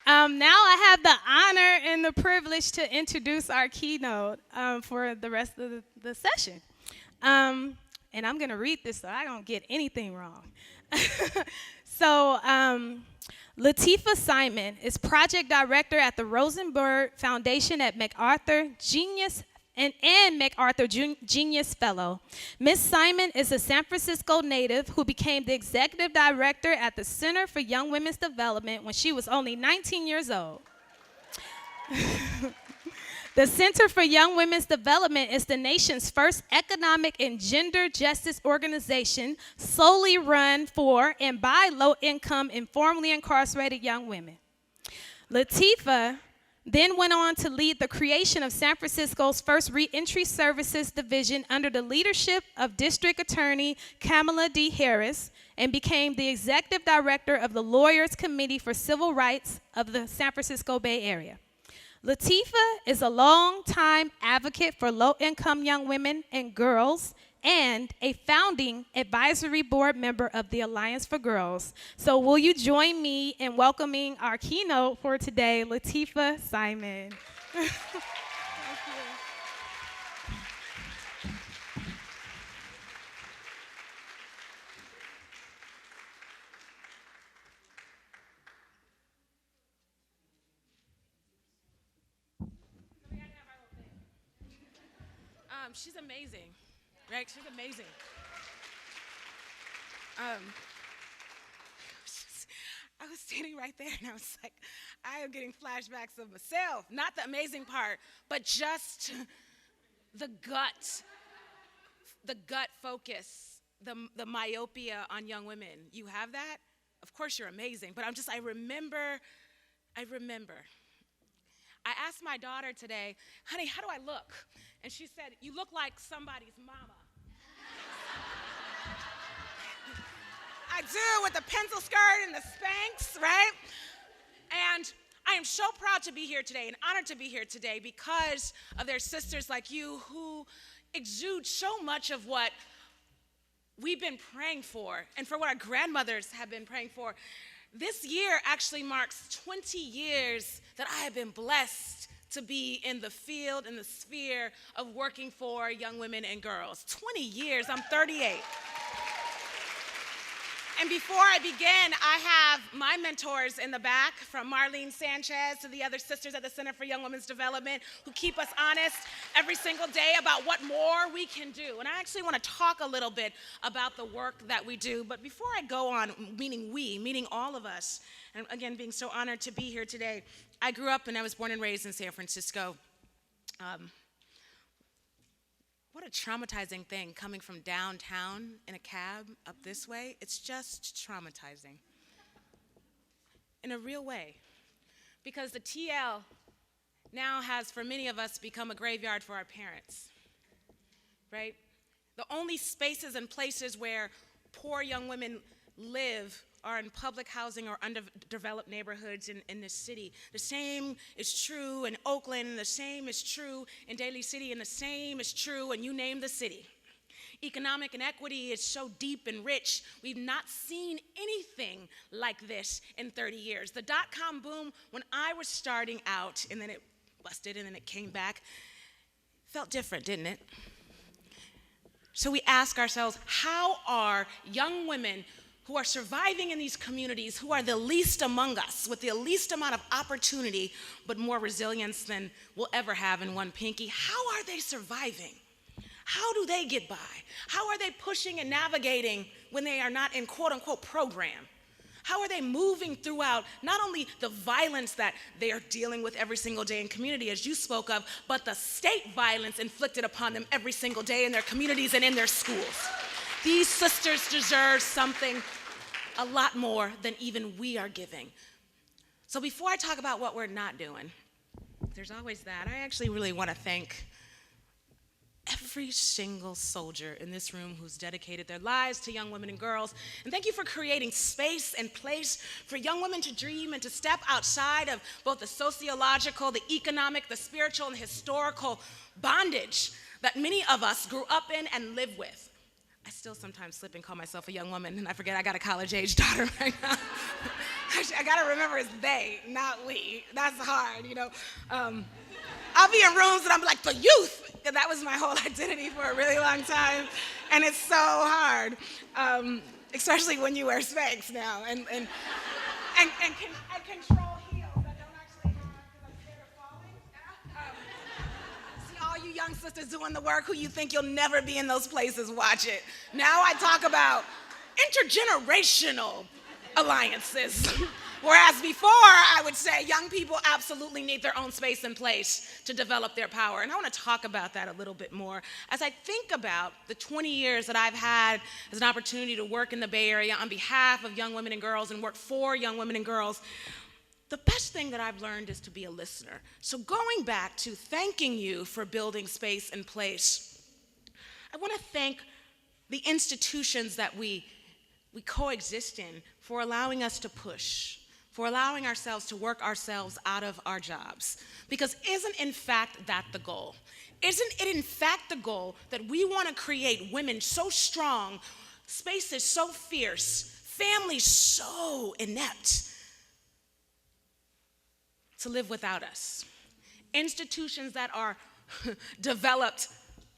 Now I have the honor and the privilege to introduce our keynote for the rest of the session. And I'm going to read this so I don't get anything wrong. Lateefah Simon is project director at the Rosenberg Foundation at MacArthur Genius and MacArthur Genius Fellow. Ms. Simon is a San Francisco native who became the executive director at the Center for Young Women's Development when she was only 19 years old. The Center for Young Women's Development is the nation's first economic and gender justice organization solely run for and by low-income, informally incarcerated young women. Lateefah then went on to lead the creation of San Francisco's first reentry services division under the leadership of District Attorney Kamala D. Harris and became the executive director of the Lawyers Committee for Civil Rights of the San Francisco Bay Area. Lateefah is a longtime advocate for low-income young women and girls and a founding advisory board member of the Alliance for Girls. So will you join me in welcoming our keynote for today, Lateefah Simon. Thank you. She's amazing, right? She's amazing. I was standing right there, and I was like, I am getting flashbacks of myself. Not the amazing part, but just the gut focus, the myopia on young women. You have that? Of course you're amazing, but I remember. I asked my daughter today, honey, how do I look? And she said, you look like somebody's mama. I do, with the pencil skirt and the Spanx, right? And I am so proud to be here today and honored to be here today because of their sisters like you who exude so much of what we've been praying for and for what our grandmothers have been praying for. This year actually marks 20 years that I have been blessed to be in the field, in the sphere of working for young women and girls. 20 years, I'm 38. And before I begin, I have my mentors in the back, from Marlene Sanchez to the other sisters at the Center for Young Women's Development, who keep us honest every single day about what more we can do. And I actually want to talk a little bit about the work that we do. But before I go on, meaning all of us, and again, being so honored to be here today, I grew up and I was born and raised in San Francisco. What a traumatizing thing, coming from downtown in a cab up this way. It's just traumatizing in a real way, because the TL now has, for many of us, become a graveyard for our parents, right? The only spaces and places where poor young women live are in public housing or underdeveloped neighborhoods in this city. The same is true in Oakland, and the same is true in Daly City, and the same is true, and you name the city. Economic inequity is so deep and rich. We've not seen anything like this in 30 years. The dot-com boom, when I was starting out, and then it busted, and then it came back, felt different, didn't it? So we ask ourselves, how are young women who are surviving in these communities, who are the least among us, with the least amount of opportunity, but more resilience than we'll ever have in one pinky, how are they surviving? How do they get by? How are they pushing and navigating when they are not in quote-unquote program? How are they moving throughout not only the violence that they are dealing with every single day in community, as you spoke of, but the state violence inflicted upon them every single day in their communities and in their schools? These sisters deserve something a lot more than even we are giving. So before I talk about what we're not doing, there's always that. I actually really want to thank every single soldier in this room who's dedicated their lives to young women and girls. And thank you for creating space and place for young women to dream and to step outside of both the sociological, the economic, the spiritual, and the historical bondage that many of us grew up in and live with. I still sometimes slip and call myself a young woman, and I forget I got a college-age daughter right now. I gotta remember it's they, not we. That's hard, you know. I'll be in rooms and I'm like, the youth. And that was my whole identity for a really long time. And it's so hard, especially when you wear Spanx now and control heels that don't actually have because I'm scared of falling. See all you young sisters doing the work who you think you'll never be in those places, watch it. Now I talk about intergenerational alliances. Whereas before, I would say young people absolutely need their own space and place to develop their power. And I want to talk about that a little bit more. As I think about the 20 years that I've had as an opportunity to work in the Bay Area on behalf of young women and girls and work for young women and girls, the best thing that I've learned is to be a listener. So going back to thanking you for building space and place, I want to thank the institutions that we coexist in for allowing us to push, for allowing ourselves to work ourselves out of our jobs. Because isn't in fact that the goal? Isn't it in fact the goal that we want to create women so strong, spaces so fierce, families so inept to live without us? Institutions that are developed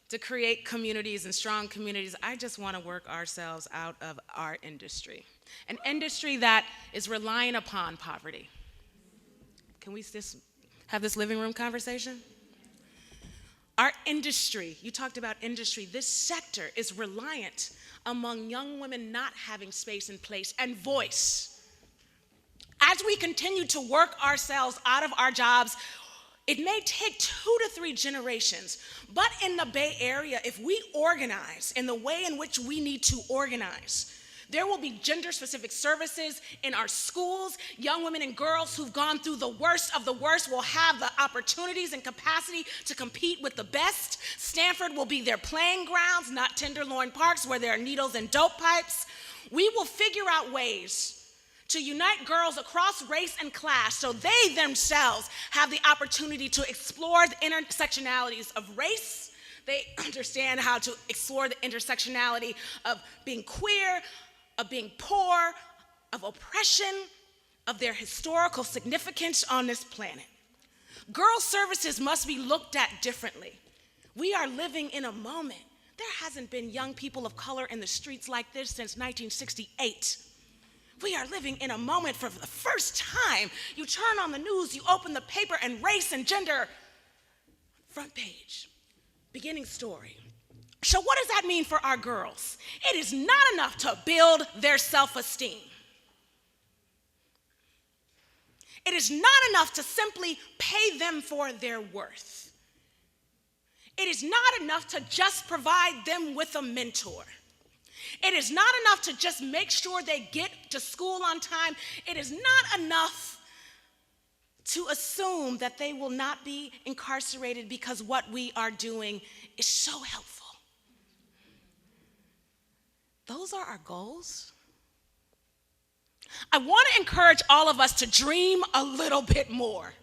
to create communities and strong communities. I just want to work ourselves out of our industry. An industry that is relying upon poverty. Can we just have this living room conversation? Our industry, you talked about industry, this sector is reliant among young women not having space and place and voice. As we continue to work ourselves out of our jobs, it may take 2 to 3 generations, but in the Bay Area, if we organize in the way in which we need to organize, there will be gender-specific services in our schools. Young women and girls who've gone through the worst of the worst will have the opportunities and capacity to compete with the best. Stanford will be their playing grounds, not Tenderloin Parks where there are needles and dope pipes. We will figure out ways to unite girls across race and class so they themselves have the opportunity to explore the intersectionalities of race. They understand how to explore the intersectionality of being queer, of being poor, of oppression, of their historical significance on this planet. Girls' services must be looked at differently. We are living in a moment. There hasn't been young people of color in the streets like this since 1968. We are living in a moment for the first time. You turn on the news, you open the paper, and race and gender, front page, beginning story. So what does that mean for our girls? It is not enough to build their self-esteem. It is not enough to simply pay them for their worth. It is not enough to just provide them with a mentor. It is not enough to just make sure they get to school on time. It is not enough to assume that they will not be incarcerated because what we are doing is so helpful. Those are our goals. I want to encourage all of us to dream a little bit more.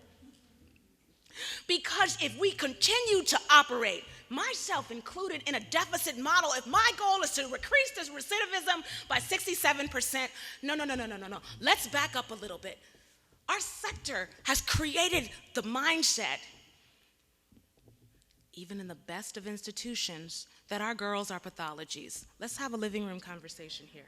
Because if we continue to operate, myself included, in a deficit model, if my goal is to increase this recidivism by 67%, no. Let's back up a little bit. Our sector has created the mindset, even in the best of institutions, that our girls are pathologies. Let's have a living room conversation here.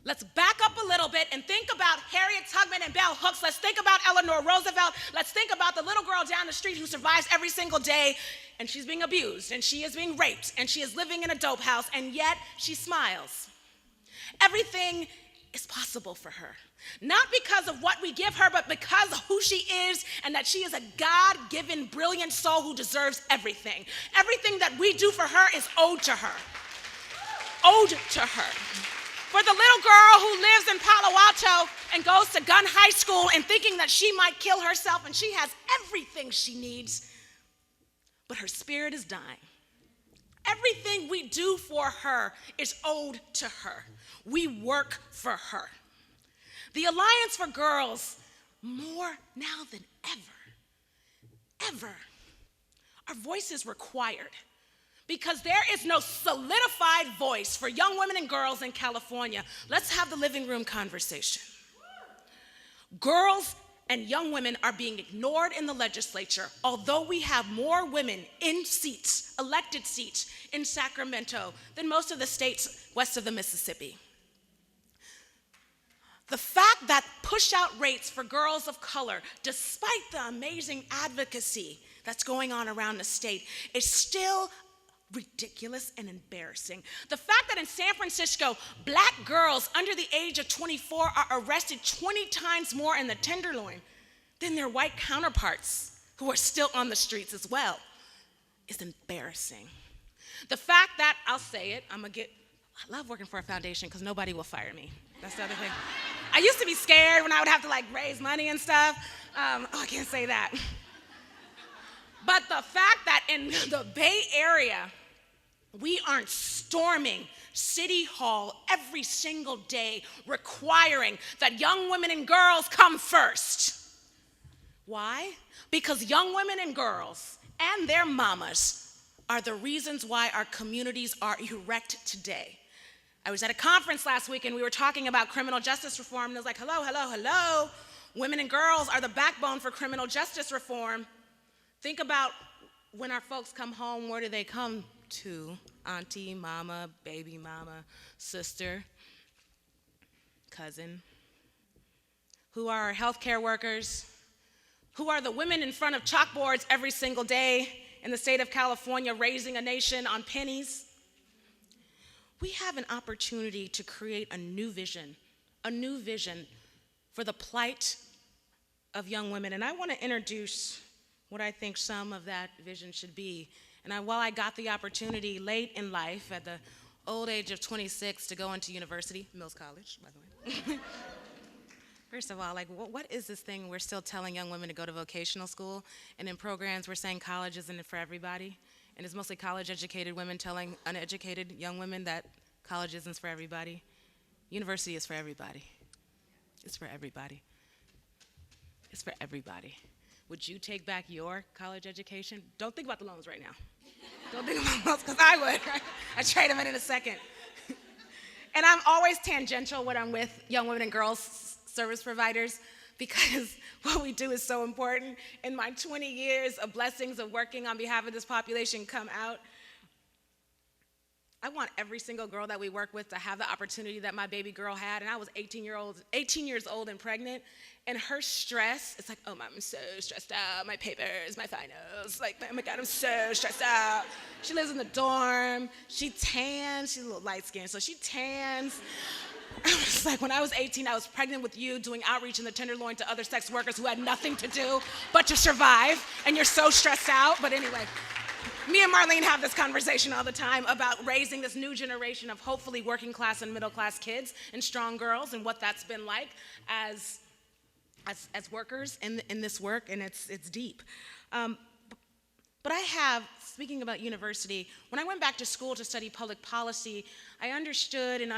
Let's back up a little bit and think about Harriet Tubman and Bell Hooks. Let's think about Eleanor Roosevelt. Let's think about the little girl down the street who survives every single day, and she's being abused, and she is being raped, and she is living in a dope house, and yet she smiles. Everything is possible for her. Not because of what we give her, but because of who she is and that she is a God-given, brilliant soul who deserves everything. Everything that we do for her is owed to her. Owed to her. For the little girl who lives in Palo Alto and goes to gun high school and thinking that she might kill herself and she has everything she needs, but her spirit is dying. Everything we do for her is owed to her. We work for her. The Alliance for Girls, more now than ever, our voice is required Because there is no solidified voice for young women and girls in California. Let's have the living room conversation. Girls and young women are being ignored in the legislature, although we have more women in seats, elected seats, in Sacramento than most of the states west of the Mississippi. The fact that push-out rates for girls of color, despite the amazing advocacy that's going on around the state, is still ridiculous and embarrassing. The fact that in San Francisco, black girls under the age of 24 are arrested 20 times more in the Tenderloin than their white counterparts who are still on the streets as well is embarrassing. The fact that, I'll say it, I love working for a foundation because nobody will fire me. That's the other thing. I used to be scared when I would have to raise money and stuff. I can't say that. But the fact that in the Bay Area, we aren't storming City Hall every single day requiring that young women and girls come first. Why? Because young women and girls and their mamas are the reasons why our communities are erect today. I was at a conference last week and we were talking about criminal justice reform, and it was like, hello. Women and girls are the backbone for criminal justice reform. Think about when our folks come home, where do they come to? Auntie, mama, baby mama, sister, cousin. Who are our healthcare workers? Who are the women in front of chalkboards every single day in the state of California raising a nation on pennies? We have an opportunity to create a new vision for the plight of young women. And I want to introduce what I think some of that vision should be. And while I got the opportunity late in life, at the old age of 26, to go into university, Mills College, by the way. First of all, what is this thing we're still telling young women to go to vocational school? And in programs, we're saying college isn't for everybody. And it's mostly college-educated women telling uneducated young women that college isn't for everybody. University is for everybody. It's for everybody. It's for everybody. Would you take back your college education? Don't think about the loans right now. Don't think about the loans, because I would. Right? I'd trade them in a second. And I'm always tangential when I'm with young women and girls service providers, because what we do is so important. In my 20 years of blessings of working on behalf of this population come out, I want every single girl that we work with to have the opportunity that my baby girl had. And I was 18 years old and pregnant. And her stress, it's like, oh, Mom, I'm so stressed out. My papers, my finals. Oh my God, I'm so stressed out. She lives in the dorm. She tans. She's a little light skinned, so she tans. I was like, when I was 18, I was pregnant with you, doing outreach in the Tenderloin to other sex workers who had nothing to do but to survive, and you're so stressed out. But anyway, me and Marlene have this conversation all the time about raising this new generation of hopefully working class and middle class kids and strong girls, and what that's been like as workers in this work, and it's deep. But I have, speaking about university, when I went back to school to study public policy, I understood in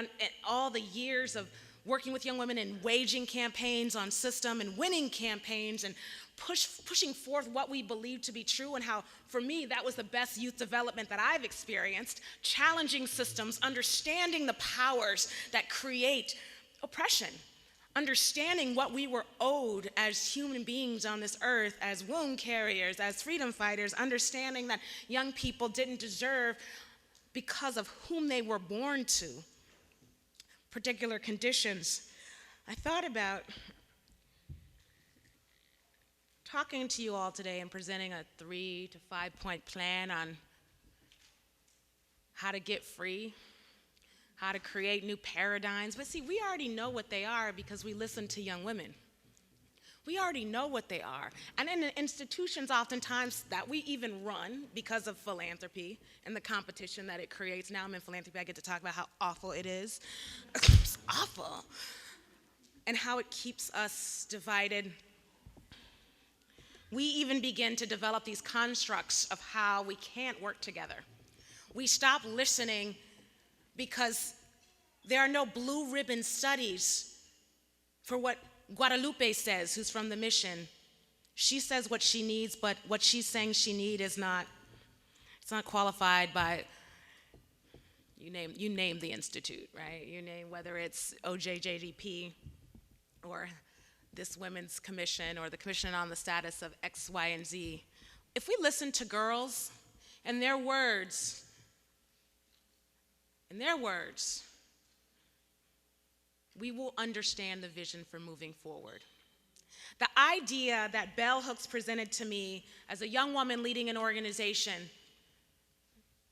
all the years of working with young women and waging campaigns on system and winning campaigns and pushing forth what we believe to be true, and how, for me, that was the best youth development that I've experienced, challenging systems, understanding the powers that create oppression, understanding what we were owed as human beings on this earth, as womb carriers, as freedom fighters, understanding that young people didn't deserve, because of whom they were born to, particular conditions. I thought about talking to you all today and presenting a 3 to 5 point plan on how to get free, how to create new paradigms. But see, we already know what they are because we listen to young women. We already know what they are. And in the institutions oftentimes that we even run because of philanthropy and the competition that it creates. Now I'm in philanthropy, I get to talk about how awful it is. It's awful. And how it keeps us divided. We even begin to develop these constructs of how we can't work together. We stop listening because there are no blue ribbon studies for what Guadalupe says, who's from the mission. She says what she needs, but what she's saying she needs is not It's not qualified by, you name the institute, right? You name whether it's OJJDP or this Women's Commission or the Commission on the Status of X, Y, and Z. If we listen to girls and their words, we will understand the vision for moving forward. The idea that bell hooks presented to me as a young woman leading an organization,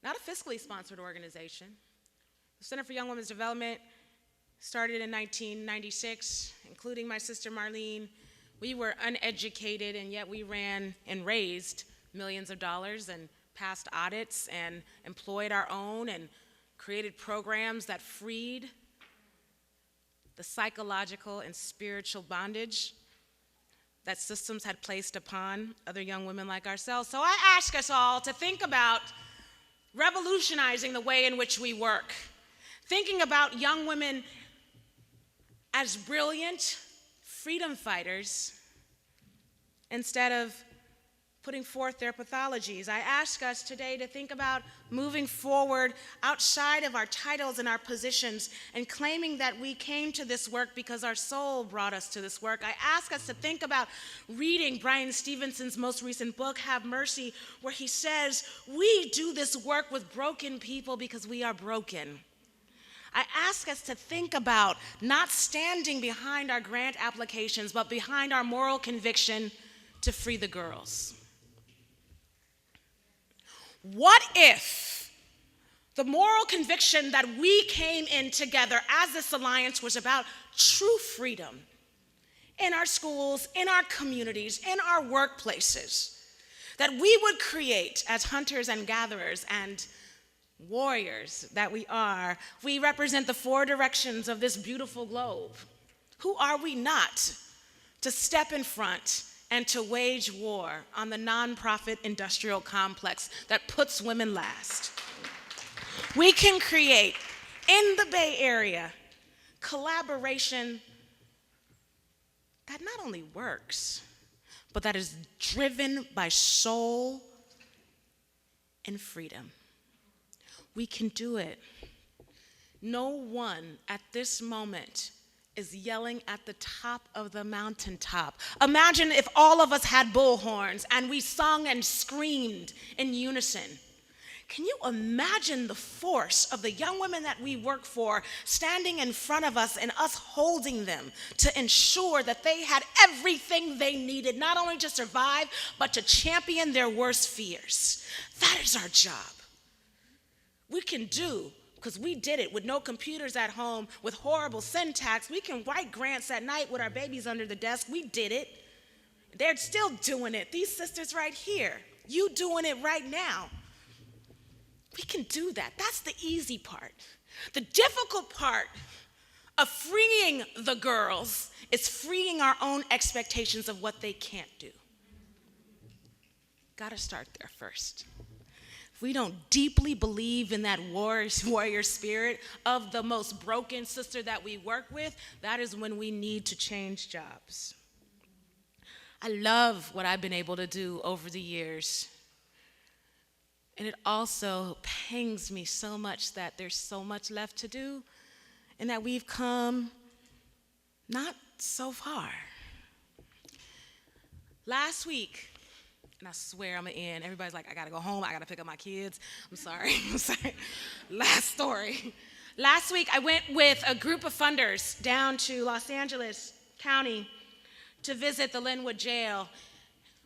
not a fiscally sponsored organization. The Center for Young Women's Development started in 1996, including my sister Marlene. We were uneducated, and yet we ran and raised millions of dollars and passed audits and employed our own and created programs that freed the psychological and spiritual bondage that systems had placed upon other young women like ourselves. So I ask us all to think about revolutionizing the way in which we work, thinking about young women as brilliant freedom fighters instead of putting forth their pathologies. I ask us today to think about moving forward outside of our titles and our positions and claiming that we came to this work because our soul brought us to this work. I ask us to think about reading Brian Stevenson's most recent book, Have Mercy, where he says, we do this work with broken people because we are broken. I ask us to think about not standing behind our grant applications, but behind our moral conviction to free the girls. What if the moral conviction that we came in together as this alliance was about true freedom in our schools, in our communities, in our workplaces, that we would create as hunters and gatherers and warriors that we are. We represent the four directions of this beautiful globe. Who are we not to step in front and to wage war on the nonprofit industrial complex that puts women last? We can create in the Bay Area collaboration that not only works, but that is driven by soul and freedom. We can do it. No one at this moment is yelling at the top of the mountaintop. Imagine if all of us had bullhorns and we sung and screamed in unison. Can you imagine the force of the young women that we work for standing in front of us and us holding them to ensure that they had everything they needed, not only to survive, but to champion their worst fears? That is our job. We can do, because we did it with no computers at home, with horrible syntax. We can write grants at night with our babies under the desk. We did it. They're still doing it. These sisters right here, you doing it right now. We can do that. That's the easy part. The difficult part of freeing the girls is freeing our own expectations of what they can't do. Gotta start there first. If we don't deeply believe in that warrior spirit of the most broken sister that we work with, that is when we need to change jobs. I love what I've been able to do over the years. And it also pangs me so much that there's so much left to do and that we've come not so far. Last week, and I swear I'm gonna end. Everybody's like, I gotta go home. I gotta pick up my kids. I'm sorry. Last story. Last week, I went with a group of funders down to Los Angeles County to visit the Lynwood Jail,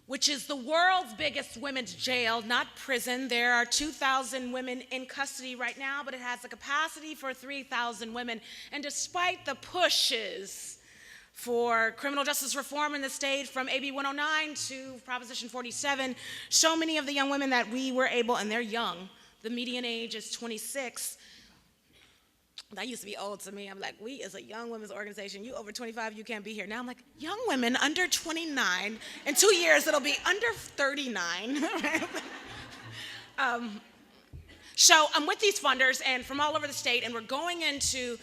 which is the world's biggest women's jail, not prison. There are 2,000 women in custody right now, but it has a capacity for 3,000 women. And despite the pushes for criminal justice reform in the state, from AB 109 to Proposition 47, so many of the young women that we were able, and they're young, the median age is 26. That used to be old to me. I'm like, we as a young women's organization, you over 25, you can't be here. Now I'm like, young women under 29, in 2 years it'll be under 39. So I'm with these funders and from all over the state, and we're going into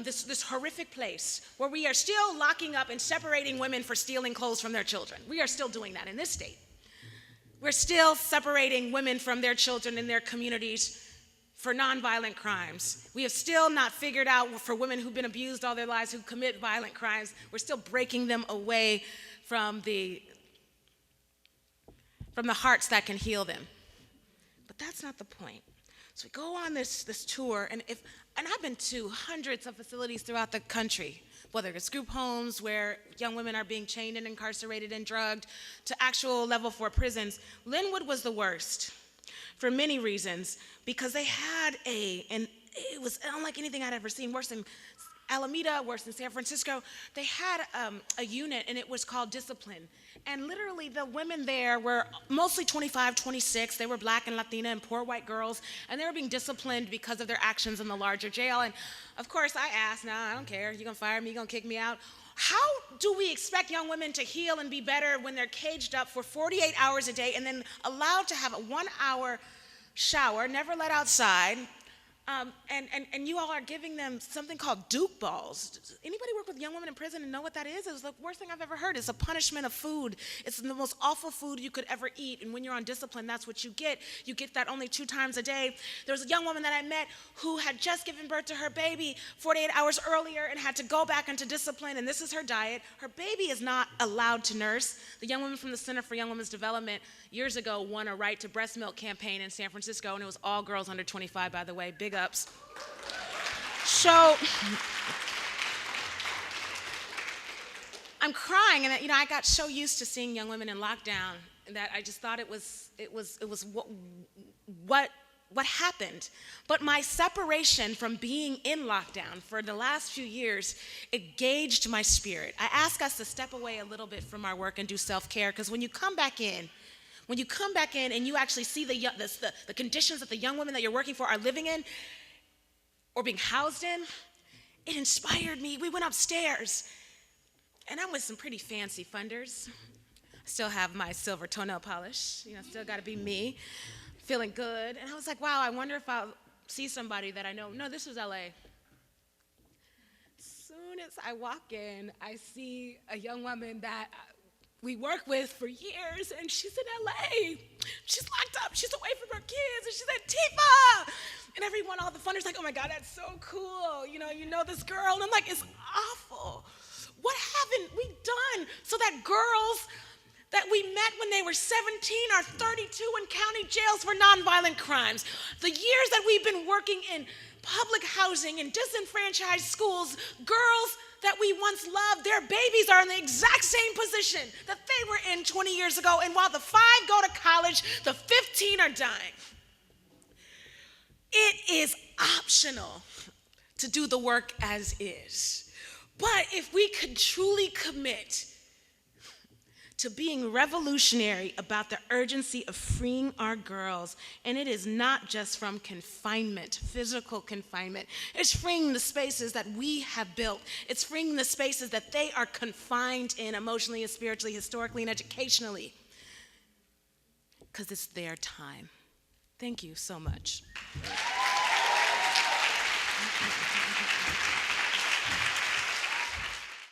this horrific place where we are still locking up and separating women for stealing clothes from their children. We are still doing that in this state. We're still separating women from their children in their communities for nonviolent crimes. We have still not figured out for women who've been abused all their lives, who commit violent crimes, we're still breaking them away from the hearts that can heal them. But that's not the point. So we go on this tour, and I've been to hundreds of facilities throughout the country, whether it's group homes where young women are being chained and incarcerated and drugged, to actual level 4 prisons. Lynwood was the worst for many reasons, because they had and it was unlike anything I'd ever seen, worse than Alameda, worse than San Francisco. They had a unit, and it was called Discipline. And literally the women there were mostly 25, 26. They were Black and Latina and poor white girls, and they were being disciplined because of their actions in the larger jail. And of course I asked, no, I don't care. You gonna fire me? You gonna kick me out? How do we expect young women to heal and be better when they're caged up for 48 hours a day and then allowed to have a 1-hour shower, never let outside, and you all are giving them something called Duke balls? Does anybody work with young women in prison and know what that is? It's the worst thing I've ever heard. It's a punishment of food. It's the most awful food you could ever eat, and when you're on discipline, that's what you get. You get that only 2 times a day. There was a young woman that I met who had just given birth to her baby 48 hours earlier and had to go back into discipline, and this is her diet. Her baby is not allowed to nurse. The young woman from the Center for Young Women's Development years ago won a Right to Breast Milk campaign in San Francisco, and it was all girls under 25, by the way. Big ups. So I'm crying, and I got so used to seeing young women in lockdown that I just thought it was what happened. But my separation from being in lockdown for the last few years, it gauged my spirit. I ask us to step away a little bit from our work and do self-care, because when you come back in and you actually see the conditions that the young women that you're working for are living in or being housed in, it inspired me. We went upstairs, and I'm with some pretty fancy funders. I still have my silver toenail polish, still gotta be me, feeling good. And I was like, wow, I wonder if I'll see somebody that I know. No, this was LA. As soon as I walk in, I see a young woman that we work with for years, and she's in LA. She's locked up, she's away from her kids, and she said, Tifa! And everyone, all the funders, like, oh my God, that's so cool. You know this girl. And I'm like, it's awful. What haven't we done so that girls that we met when they were 17 are 32 in county jails for nonviolent crimes? The years that we've been working in public housing and disenfranchised schools, girls that we once loved, their babies are in the exact same position that they were in 20 years ago. And while the 5 go to college, the 15 are dying. It is optional to do the work as is. But if we could truly commit to being revolutionary about the urgency of freeing our girls, and it is not just from confinement, physical confinement. It's freeing the spaces that we have built. It's freeing the spaces that they are confined in emotionally and spiritually, historically and educationally, because it's their time. Thank you so much.